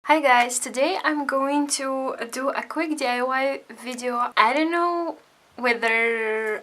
Hi guys, today I'm going to do a quick DIY video. I don't know whether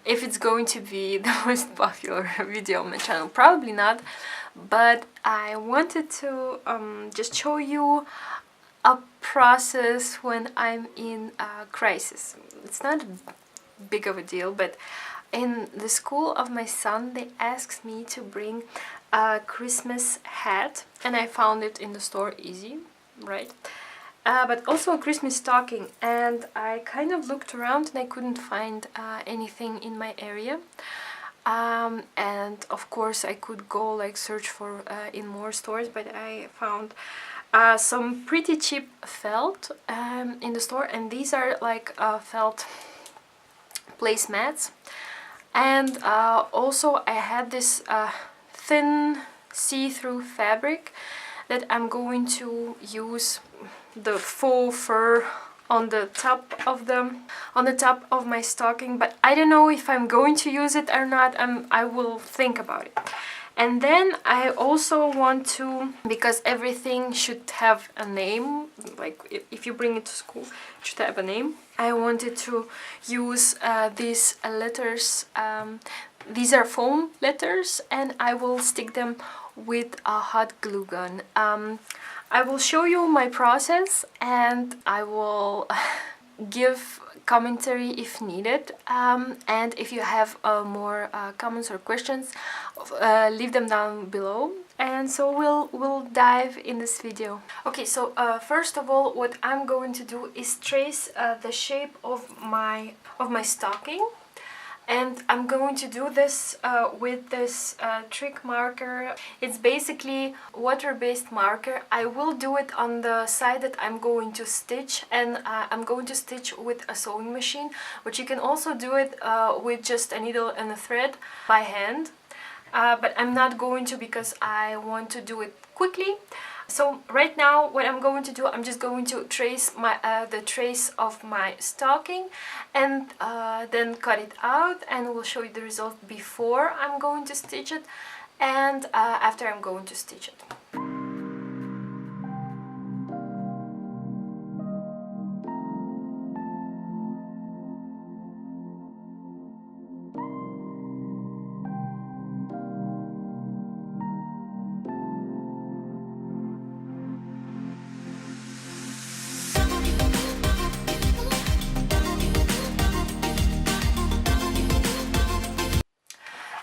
if it's going to be the most popular video on my channel, probably not, but I wanted to just show you a process when I'm in a crisis. It's not big of a deal, but in the school of my son they asked me to bring a Christmas hat, and I found it in the store easy, right? But also a Christmas stocking, and I kind of looked around and I couldn't find anything in my area. And of course I could go like search for in more stores, but I found some pretty cheap felt in the store, and these are like felt placemats. And also I had this thin see-through fabric that I'm going to use the faux fur on the top of my stocking, but I don't know if I'm going to use it or not. I will think about it. And then I also want to, because everything should have a name, like if you bring it to school, it should have a name. I wanted to use these letters. These are foam letters, and I will stick them with a hot glue gun. I will show you my process, and I will give commentary if needed, and if you have more comments or questions, leave them down below. And so we'll dive in this video. Okay, so first of all, what I'm going to do is trace the shape of my stocking. And I'm going to do this with this trick marker. It's basically water-based marker. I will do it on the side that I'm going to stitch, and I'm going to stitch with a sewing machine, but you can also do it with just a needle and a thread by hand. But I'm not going to, because I want to do it quickly. So right now what I'm going to do, I'm just going to trace my the trace of my stocking, and then cut it out, and we'll show you the result before I'm going to stitch it and after I'm going to stitch it.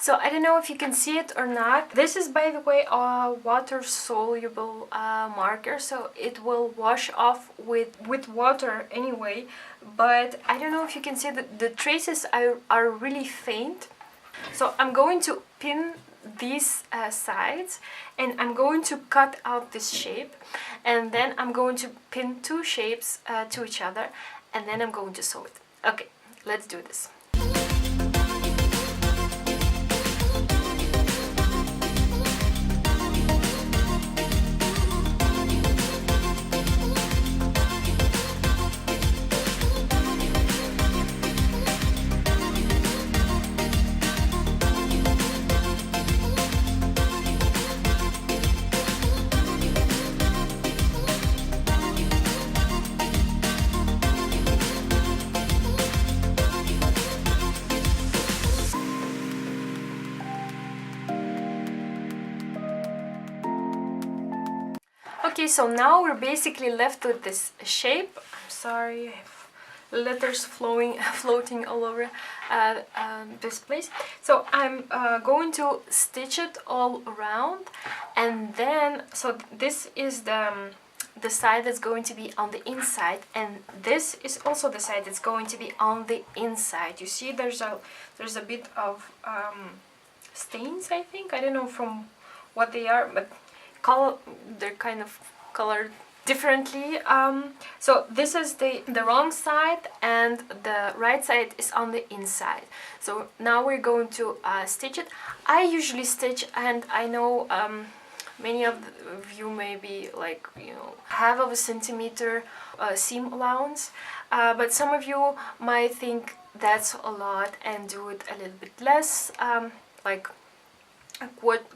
So I don't know if you can see it or not. This is, by the way, a water-soluble marker, so it will wash off with water anyway. But I don't know if you can see that the traces are really faint. So I'm going to pin these sides, and I'm going to cut out this shape, and then I'm going to pin two shapes to each other, and then I'm going to sew it. Okay, let's do this. Okay, so now we're basically left with this shape. I'm sorry, I have letters floating all over this place. So I'm going to stitch it all around, and then, so this is the side that's going to be on the inside, and this is also the side that's going to be on the inside. You see there's a bit of stains, I think. I don't know from what they are, but they're kind of colored differently. So this is the wrong side, and the right side is on the inside. So now we're going to stitch it. I usually stitch, and I know many of you may be like, you know, half of a centimeter seam allowance, but some of you might think that's a lot and do it a little bit less, like a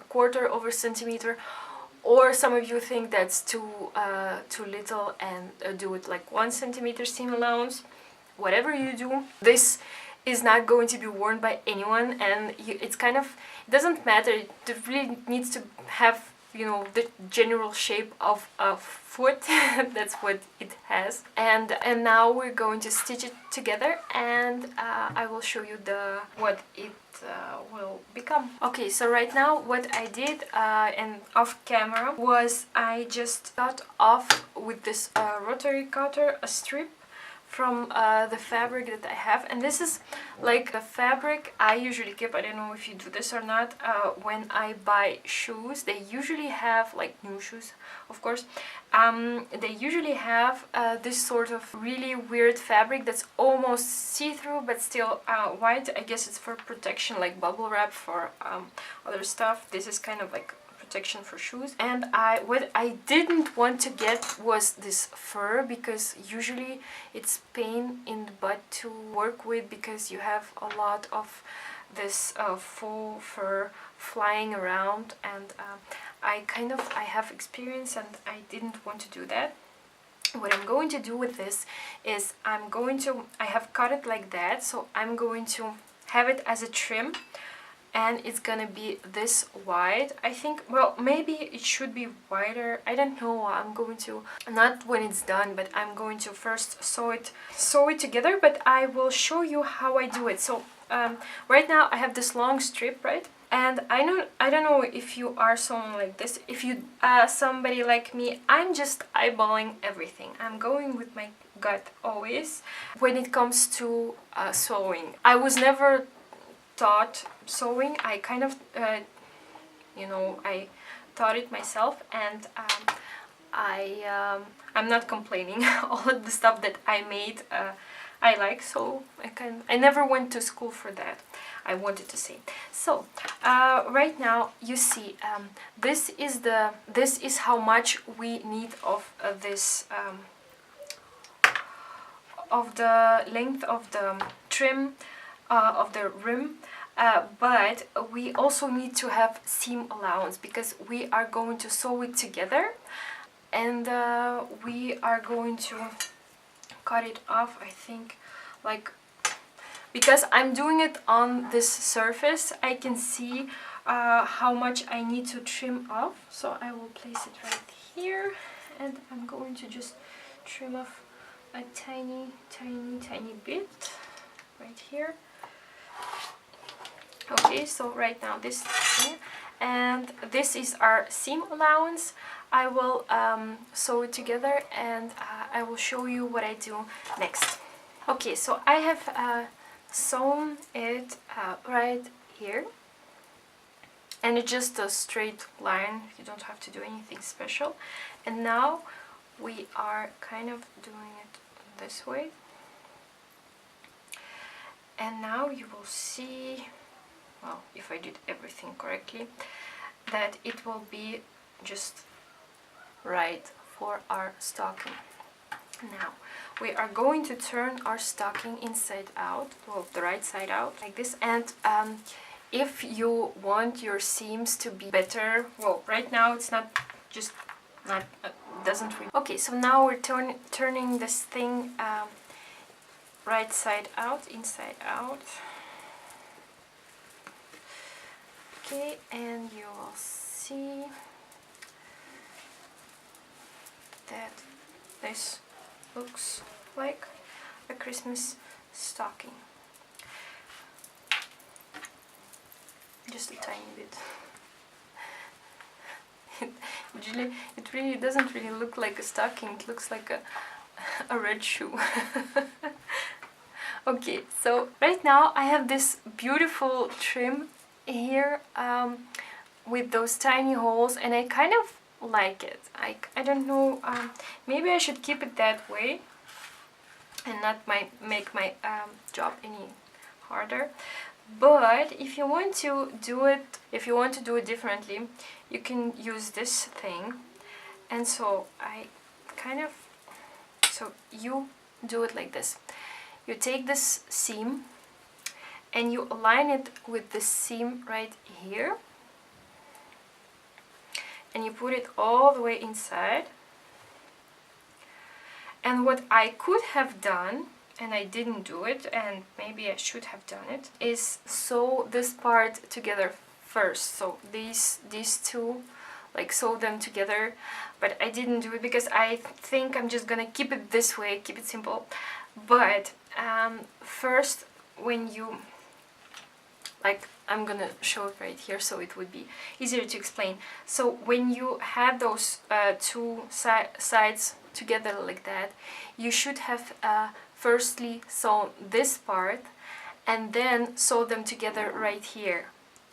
quarter of a centimeter, or some of you think that's too little and do it like 1 centimeter seam allowance. Whatever you do, this is not going to be worn by anyone, and it's kind of, it doesn't matter, it really needs to have, you know, the general shape of a foot. That's what it has. And now we're going to stitch it together, and I will show you what it will become. Okay, so right now what I did and off camera was I just cut off with this rotary cutter a strip from the fabric that I have, and this is like the fabric I usually keep. I don't know if you do this or not. When I buy shoes, they usually have, like new shoes of course, they usually have this sort of really weird fabric that's almost see-through but still white. I guess it's for protection, like bubble wrap for other stuff. This is kind of like protection for shoes. And what I didn't want to get was this fur, because usually it's pain in the butt to work with, because you have a lot of this faux fur flying around, and I have experience and I didn't want to do that. What I'm going to do with this is I have cut it like that, so I'm going to have it as a trim, and it's gonna be this wide. I think, well, maybe it should be wider, I don't know. I'm going to, not when it's done, but I'm going to first sew it together, but I will show you how I do it. So right now I have this long strip, right? And I don't know if you are someone like this. If you somebody like me, I'm just eyeballing everything. I'm going with my gut always when it comes to sewing. I was never taught sewing. I kind of I taught it myself, and I'm not complaining. All of the stuff that I made I like, so I never went to school for that, I wanted to say. So right now you see this is how much we need of this of the length of the trim of the rim, but we also need to have seam allowance, because we are going to sew it together, and we are going to cut it off, I think, like, because I'm doing it on this surface, I can see how much I need to trim off. So I will place it right here, and I'm going to just trim off a tiny bit right here. Okay, so right now this is here, and this is our seam allowance. I will sew it together, and I will show you what I do next. Okay, so I have sewn it right here, and it's just a straight line. You don't have to do anything special. And now we are kind of doing it this way, and now you will see, well, if I did everything correctly, that it will be just right for our stocking. Now we are going to turn our stocking inside out, well, the right side out, like this. And if you want your seams to be better, well, right now it's not, just not doesn't really. Okay, so now we're turning this thing right side out, inside out. Okay, and you will see that this looks like a Christmas stocking. Just a tiny bit. It really doesn't really look like a stocking, it looks like a red shoe. Okay, so right now I have this beautiful trim here with those tiny holes, and I kind of like it. I don't know, maybe I should keep it that way and not make my job any harder. But if you want to do it differently, you can use this thing. And so so you do it like this. You take this seam and you align it with the seam right here, and you put it all the way inside. And what I could have done, and I didn't do it, and maybe I should have done it, is sew this part together first. So these two, like sew them together, but I didn't do it because I think I'm just gonna keep it this way, keep it simple. But first, when you, like, I'm gonna show it right here so it would be easier to explain. So when you have those two sides together like that, you should have firstly sewn this part and then sew them together right here.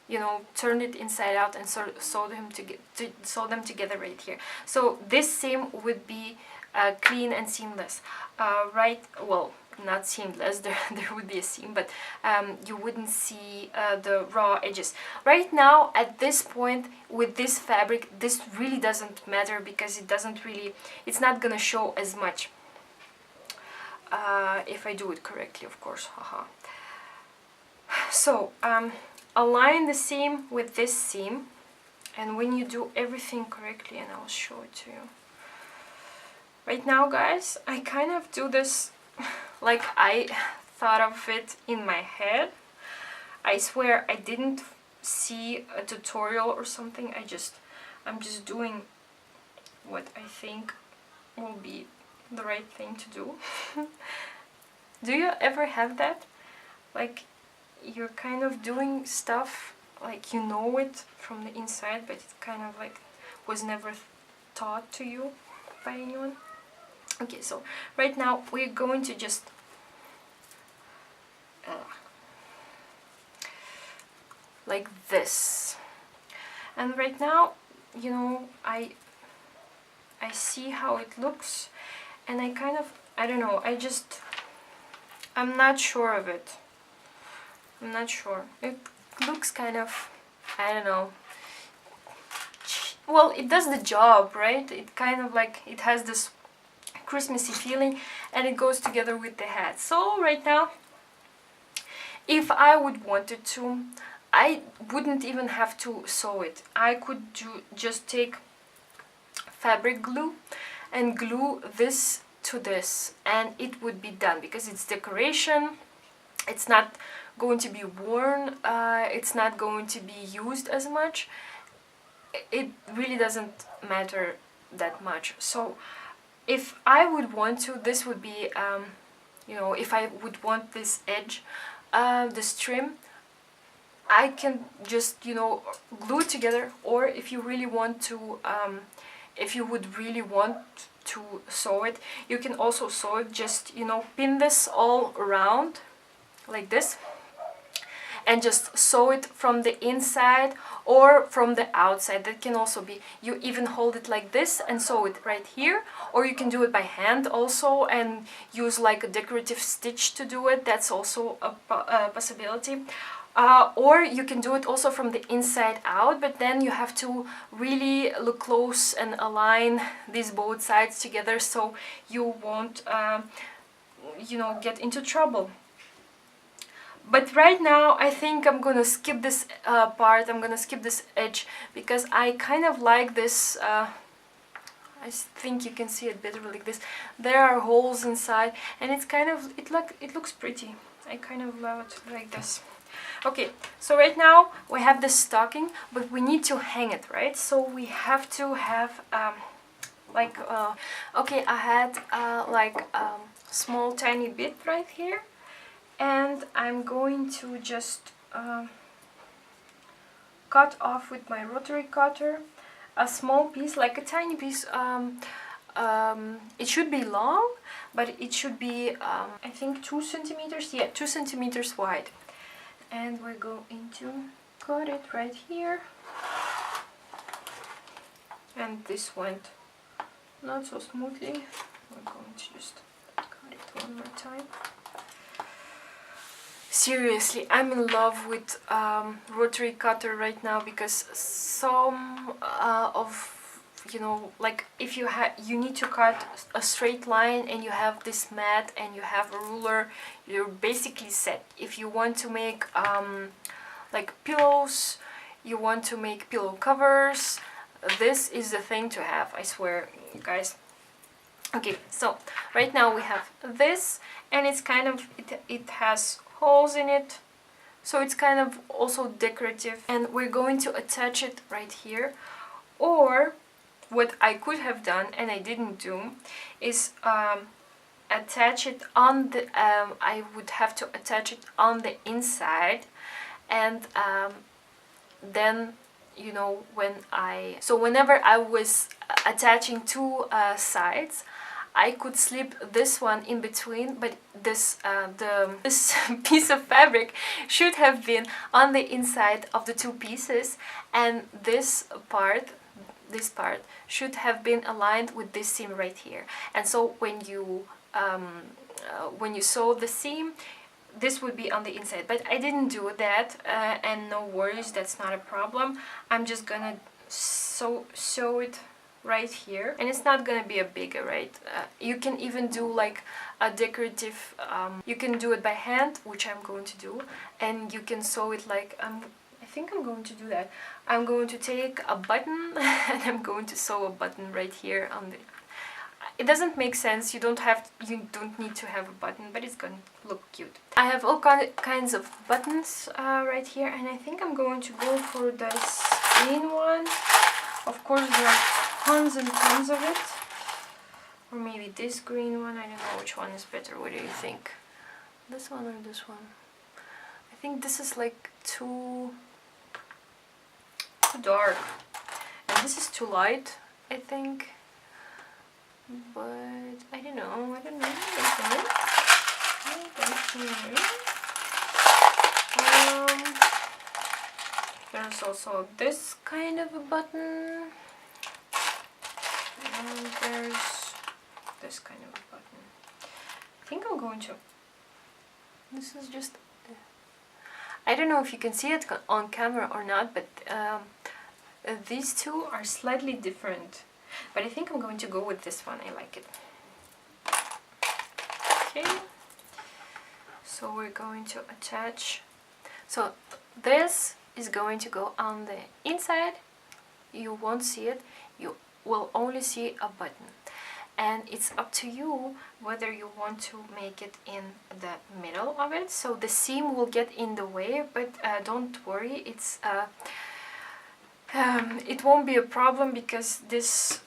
You know, turn it inside out and sew them together right here. So this seam would be clean and seamless, right? Well, not seamless, there would be a seam, but you wouldn't see the raw edges. Right now, at this point, with this fabric, this really doesn't matter because it's not gonna show as much. If I do it correctly, of course, haha. So, align the seam with this seam, and when you do everything correctly, and I'll show it to you. Right now, guys, I kind of do this like I thought of it in my head. I swear I didn't see a tutorial or something. I'm just doing what I think will be the right thing to do. Do you ever have that? Like, you're kind of doing stuff like you know it from the inside, but it kind of like was never taught to you by anyone. Okay, so right now we're going to just like this, and right now, you know, I see how it looks, and I kind of, I don't know, I'm not sure of it. I'm not sure. It looks kind of, I don't know. Well, it does the job, right? It kind of like, it has this Christmassy feeling, and it goes together with the hat. So right now, if I would wanted to, I wouldn't even have to sew it. I could just take fabric glue and glue this to this, and it would be done because it's decoration. It's not going to be worn, it's not going to be used as much. It really doesn't matter that much. So if I would want to, this would be, you know, if I would want this edge, this trim, I can just, you know, glue it together. Or if you really want to, if you would really want to sew it, you can also sew it, just, you know, pin this all around like this, and just sew it from the inside or from the outside. That can also be, you even hold it like this and sew it right here, or you can do it by hand also and use like a decorative stitch to do it. That's also a possibility. Or you can do it also from the inside out, but then you have to really look close and align these both sides together so you won't, you know, get into trouble. But right now, I think I'm gonna skip this part, I'm gonna skip this edge, because I kind of like this, I think you can see it better like this. There are holes inside, and it's kind of, it looks pretty. I kind of love it like this. Okay, so right now we have this stocking, but we need to hang it, right? So we have to have, like, okay, I had like small tiny bit right here. And I'm going to just cut off with my rotary cutter a small piece, like a tiny piece. It should be long, but it should be, I think 2 centimeters, yeah, 2 centimeters wide. And we're going to cut it right here. And this went not so smoothly. We're going to just cut it one more time. Seriously, I'm in love with rotary cutter right now, because some of, you know, like if you need to cut a straight line and you have this mat and you have a ruler, you're basically set. If you want to make like pillows, you want to make pillow covers, this is the thing to have, I swear, you guys. Okay, so right now we have this, and it's kind of, it has holes in it, so it's kind of also decorative, and we're going to attach it right here. Or what I could have done and I didn't do is attach it on the I would have to attach it on the inside, and then, you know, whenever I was attaching two sides, I could slip this one in between, but this piece of fabric should have been on the inside of the two pieces, and this part should have been aligned with this seam right here. And so when you sew the seam, this would be on the inside, but I didn't do that, and no worries, that's not a problem. I'm just gonna sew it right here, and it's not gonna be a bigger, right? You can even do like a decorative, you can do it by hand, which I'm going to do, and you can sew it like, I think I'm going to do that. I'm going to take a button and I'm going to sew a button right here on the, it doesn't make sense, you don't need to have a button, but it's gonna look cute. I have all kinds of buttons right here, and I think I'm going to go for this green one. Of course there are tons and tons of it, or maybe this green one, I don't know which one is better. What do you think? This one or this one? I think this is like too dark, and this is too light, I think. But I don't know. There's also this kind of a button, and there's this kind of a button. I think I'm going to, this is just, I don't know if you can see it on camera or not, but these two are slightly different. But I think I'm going to go with this one, I like it. Okay, so we're going to attach, so this is going to go on the inside. You won't see it, you will only see a button, and it's up to you whether you want to make it in the middle of it, so the seam will get in the way, but don't worry, it's it won't be a problem, because this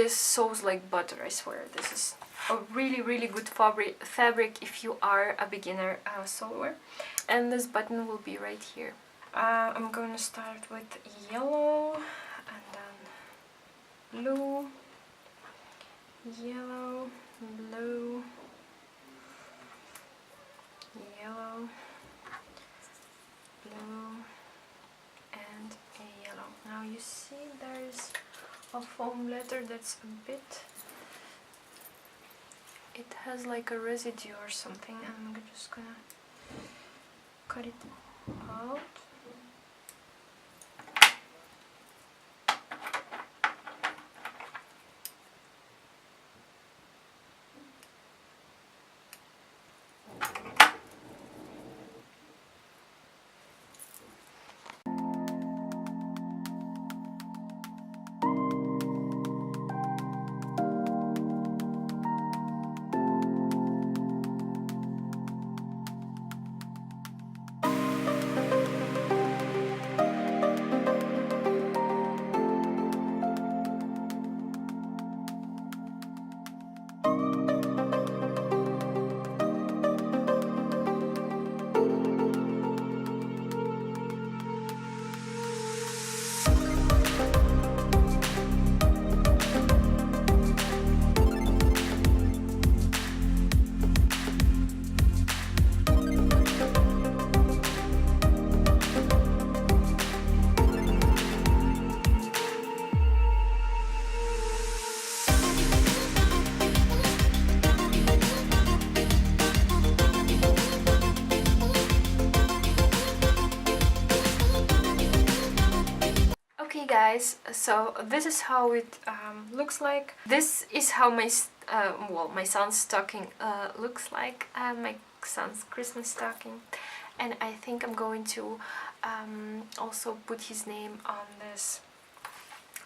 sews like butter, I swear. This is a really good fabric if you are a beginner sewer. And this button will be right here. I'm going to start with yellow, and then blue, yellow, blue, yellow, blue, and a yellow. Now you see there's a foam letter that's a bit, it has like a residue or something, and I'm just gonna cut it out. Guys, so this is how it looks like. This is how my my son's stocking looks like, my son's Christmas stocking, and I think I'm going to also put his name on this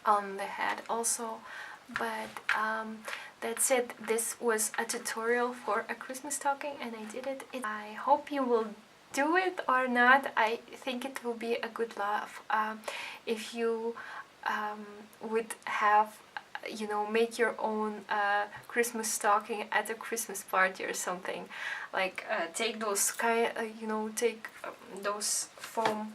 on the head also. But that's it. This was a tutorial for a Christmas stocking, and I did it. I hope you will do it or not. I think it will be a good laugh if you would have, you know, make your own Christmas stocking at a Christmas party or something. Like take those you know, take those foam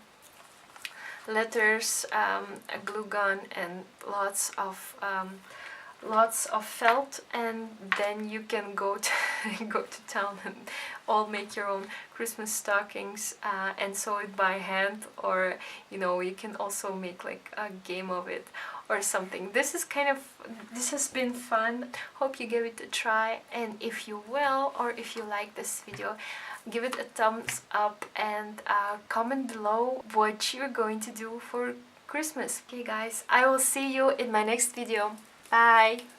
letters, a glue gun, and lots of felt, and then you can go to go to town and all make your own Christmas stockings and sew it by hand, or you know, you can also make like a game of it or something. This has been fun. Hope you give it a try, and if you will, or if you like this video, give it a thumbs up and comment below what you're going to do for Christmas. Okay guys, I will see you in my next video. Bye!